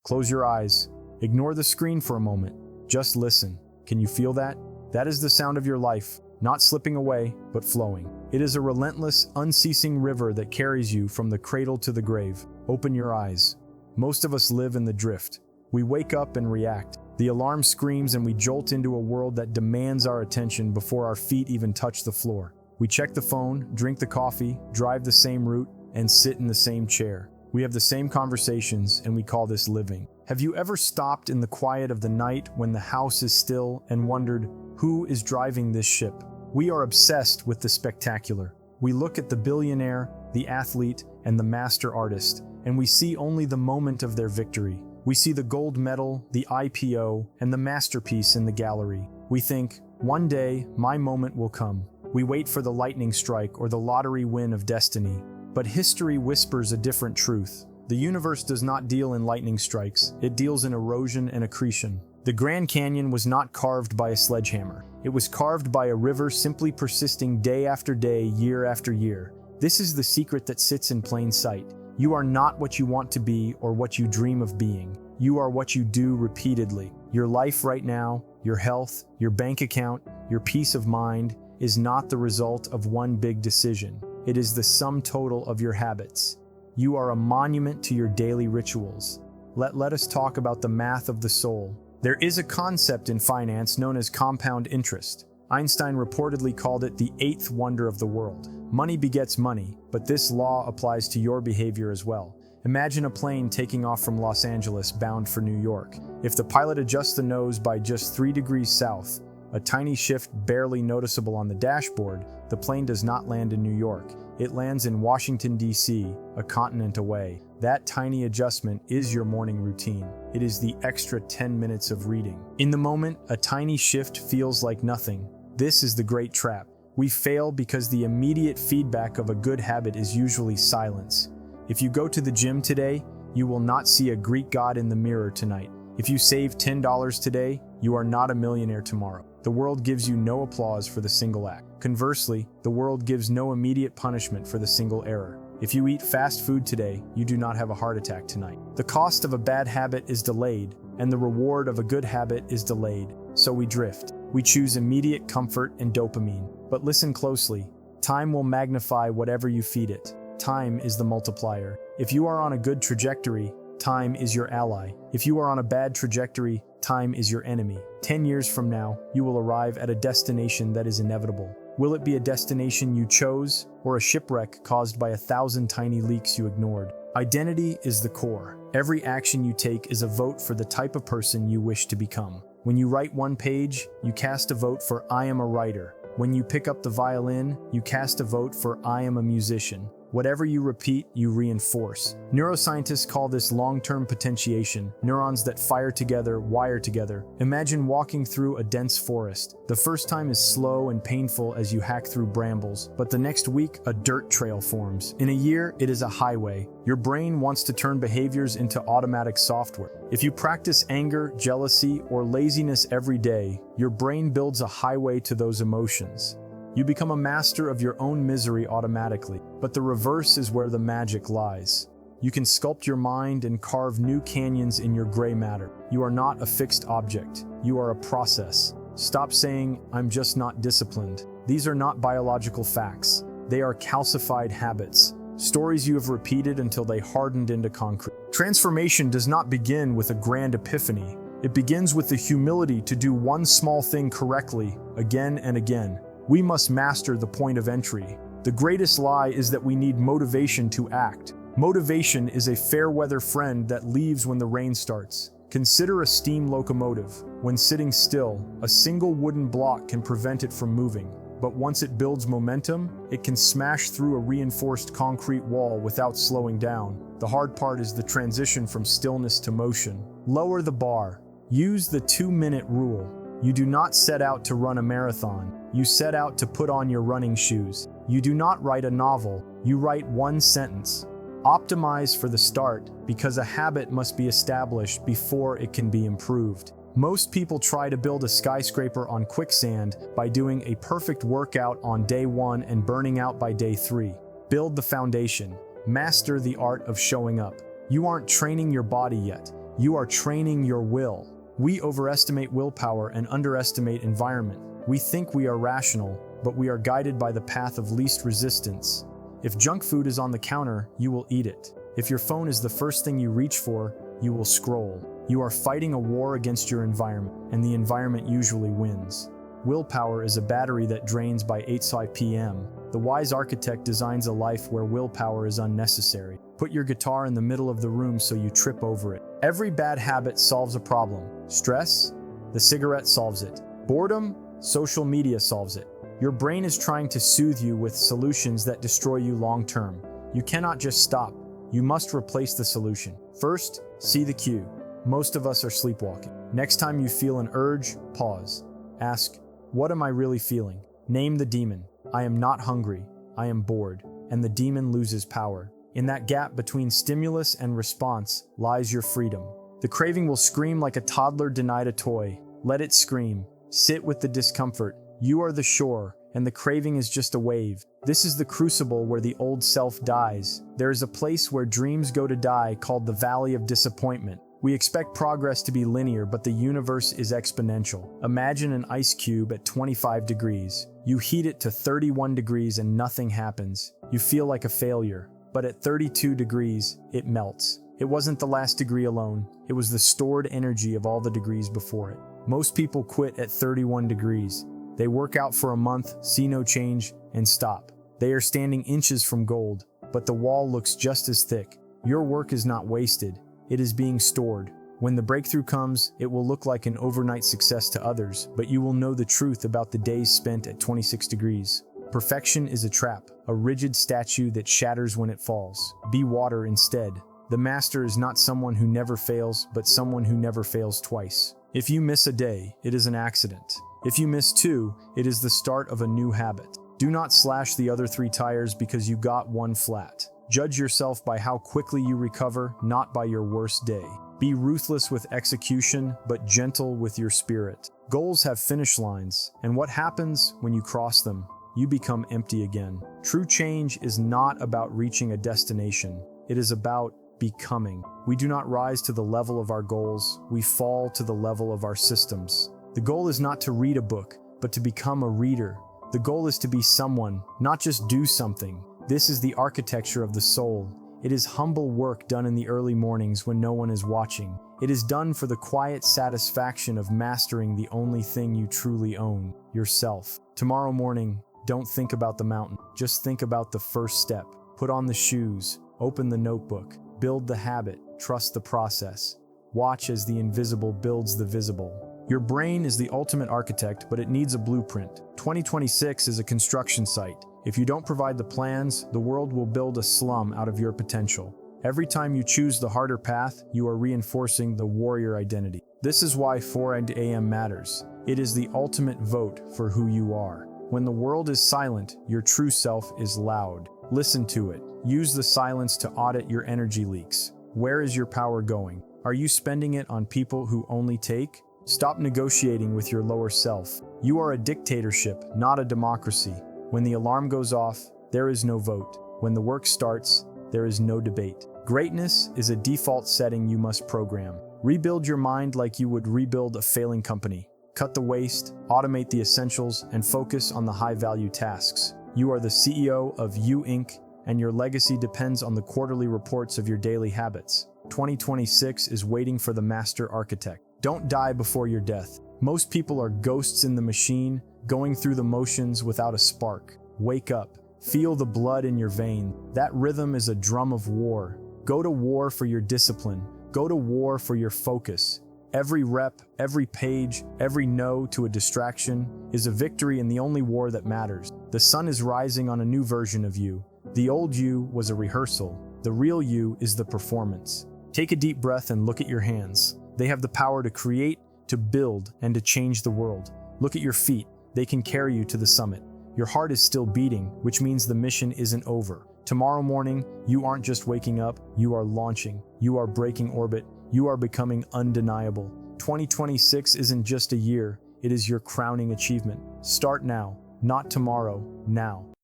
Close your eyes. Ignore the screen for a moment. Just listen. Can you feel that? That is the sound of your life, not slipping away, but flowing. It is a relentless, unceasing river that carries you from the cradle to the grave. Open your eyes. Most of us live in the drift. We wake up and react. The alarm screams and we jolt into a world that demands our attention before our feet even touch the floor. We check the phone, drink the coffee, drive the same route, and sit in the same chair. We have the same conversations, and we call this living. Have you ever stopped in the quiet of the night when the house is still and wondered, who is driving this ship? We are obsessed with the spectacular. We look at the billionaire, the athlete, and the master artist, and we see only the moment of their victory. We see the gold medal, the IPO, and the masterpiece in the gallery. We think, one day, my moment will come. We wait for the lightning strike or the lottery win of destiny. But history whispers a different truth. The universe does not deal in lightning strikes. It deals in erosion and accretion. The Grand Canyon was not carved by a sledgehammer. It was carved by a river simply persisting day after day, year after year. This is the secret that sits in plain sight. You are not what you want to be or what you dream of being. You are what you do repeatedly. Your life right now, your health, your bank account, your peace of mind is not the result of one big decision. It is the sum total of your habits. You are a monument to your daily rituals. Let us talk about the math of the soul. There is a concept in finance known as compound interest. Einstein reportedly called it the eighth wonder of the world. Money begets money, but this law applies to your behavior as well. Imagine a plane taking off from Los Angeles bound for New York. If the pilot adjusts the nose by just 3 degrees south, a tiny shift barely noticeable on the dashboard, the plane does not land in New York. It lands in Washington, D.C., a continent away. That tiny adjustment is your morning routine. It is the extra 10 minutes of reading. In the moment, a tiny shift feels like nothing. This is the great trap. We fail because the immediate feedback of a good habit is usually silence. If you go to the gym today, you will not see a Greek god in the mirror tonight. If you save $10 today, you are not a millionaire tomorrow. The world gives you no applause for the single act. Conversely, the world gives no immediate punishment for the single error. If you eat fast food today, you do not have a heart attack tonight. The cost of a bad habit is delayed, and the reward of a good habit is delayed. So we drift. We choose immediate comfort and dopamine. But listen closely. Time will magnify whatever you feed it. Time is the multiplier. If you are on a good trajectory, time is your ally. If you are on a bad trajectory, time is your enemy. 10 years from now, you will arrive at a destination that is inevitable. Will it be a destination you chose, or a shipwreck caused by 1,000 tiny leaks you ignored? Identity is the core. Every action you take is a vote for the type of person you wish to become. When you write one page, you cast a vote for I am a writer. When you pick up the violin, you cast a vote for I am a musician. Whatever you repeat, you reinforce. Neuroscientists call this long-term potentiation. Neurons that fire together, wire together. Imagine walking through a dense forest. The first time is slow and painful as you hack through brambles, but the next week, a dirt trail forms. In a year, it is a highway. Your brain wants to turn behaviors into automatic software. If you practice anger, jealousy, or laziness every day, your brain builds a highway to those emotions. You become a master of your own misery automatically, but the reverse is where the magic lies. You can sculpt your mind and carve new canyons in your gray matter. You are not a fixed object. You are a process. Stop saying, I'm just not disciplined. These are not biological facts. They are calcified habits. Stories you have repeated until they hardened into concrete. Transformation does not begin with a grand epiphany. It begins with the humility to do one small thing correctly, again and again. We must master the point of entry. The greatest lie is that we need motivation to act. Motivation is a fair-weather friend that leaves when the rain starts. Consider a steam locomotive. When sitting still, a single wooden block can prevent it from moving. But once it builds momentum, it can smash through a reinforced concrete wall without slowing down. The hard part is the transition from stillness to motion. Lower the bar. Use the 2-minute rule. You do not set out to run a marathon. You set out to put on your running shoes. You do not write a novel. You write one sentence. Optimize for the start, because a habit must be established before it can be improved. Most people try to build a skyscraper on quicksand by doing a perfect workout on day 1 and burning out by day 3. Build the foundation. Master the art of showing up. You aren't training your body yet. You are training your will. We overestimate willpower and underestimate environment. We think we are rational, but we are guided by the path of least resistance. If junk food is on the counter, you will eat it. If your phone is the first thing you reach for, you will scroll. You are fighting a war against your environment, and the environment usually wins. Willpower is a battery that drains by 8 p.m. The wise architect designs a life where willpower is unnecessary. Put your guitar in the middle of the room so you trip over it. Every bad habit solves a problem. Stress? The cigarette solves it. Boredom? Social media solves it. Your brain is trying to soothe you with solutions that destroy you long term. You cannot just stop. You must replace the solution. First, see the cue. Most of us are sleepwalking. Next time you feel an urge, pause. Ask, what am I really feeling? Name the demon. I am not hungry. I am bored. And the demon loses power. In that gap between stimulus and response lies your freedom. The craving will scream like a toddler denied a toy. Let it scream. Sit with the discomfort. You are the shore, and the craving is just a wave. This is the crucible where the old self dies. There is a place where dreams go to die called the Valley of Disappointment. We expect progress to be linear, but the universe is exponential. Imagine an ice cube at 25 degrees. You heat it to 31 degrees and nothing happens. You feel like a failure. But at 32 degrees, it melts. It wasn't the last degree alone. It was the stored energy of all the degrees before it. Most people quit at 31 degrees. They work out for a month, see no change, and stop. They are standing inches from gold, but the wall looks just as thick. Your work is not wasted. It is being stored. When the breakthrough comes, it will look like an overnight success to others, but you will know the truth about the days spent at 26 degrees. Perfection is a trap, a rigid statue that shatters when it falls. Be water instead. The master is not someone who never fails, but someone who never fails twice. If you miss a day, it is an accident. If you miss 2, it is the start of a new habit. Do not slash the other 3 tires because you got 1 flat. Judge yourself by how quickly you recover, not by your worst day. Be ruthless with execution, but gentle with your spirit. Goals have finish lines, and what happens when you cross them? You become empty again. True change is not about reaching a destination. It is about becoming. We do not rise to the level of our goals. We fall to the level of our systems. The goal is not to read a book, but to become a reader. The goal is to be someone, not just do something. This is the architecture of the soul. It is humble work done in the early mornings when no one is watching. It is done for the quiet satisfaction of mastering the only thing you truly own, yourself. Tomorrow morning, don't think about the mountain. Just think about the first step. Put on the shoes, open the notebook, build the habit, trust the process. Watch as the invisible builds the visible. Your brain is the ultimate architect, but it needs a blueprint. 2026 is a construction site. If you don't provide the plans, the world will build a slum out of your potential. Every time you choose the harder path, you are reinforcing the warrior identity. This is why 4 a.m. matters. It is the ultimate vote for who you are. When the world is silent, your true self is loud. Listen to it. Use the silence to audit your energy leaks. Where is your power going? Are you spending it on people who only take? Stop negotiating with your lower self. You are a dictatorship, not a democracy. When the alarm goes off, there is no vote. When the work starts, there is no debate. Greatness is a default setting you must program. Rebuild your mind like you would rebuild a failing company. Cut the waste, automate the essentials, and focus on the high-value tasks. You are the CEO of You Inc., and your legacy depends on the quarterly reports of your daily habits. 2026 is waiting for the master architect. Don't die before your death. Most people are ghosts in the machine, going through the motions without a spark. Wake up. Feel the blood in your vein. That rhythm is a drum of war. Go to war for your discipline. Go to war for your focus. Every rep, every page, every no to a distraction is a victory in the only war that matters. The sun is rising on a new version of you. The old you was a rehearsal. The real you is the performance. Take a deep breath and look at your hands. They have the power to create, to build, and to change the world. Look at your feet. They can carry you to the summit. Your heart is still beating, which means the mission isn't over. Tomorrow morning, you aren't just waking up, you are launching. You are breaking orbit. You are becoming undeniable. 2026 isn't just a year, it is your crowning achievement. Start now, not tomorrow, now.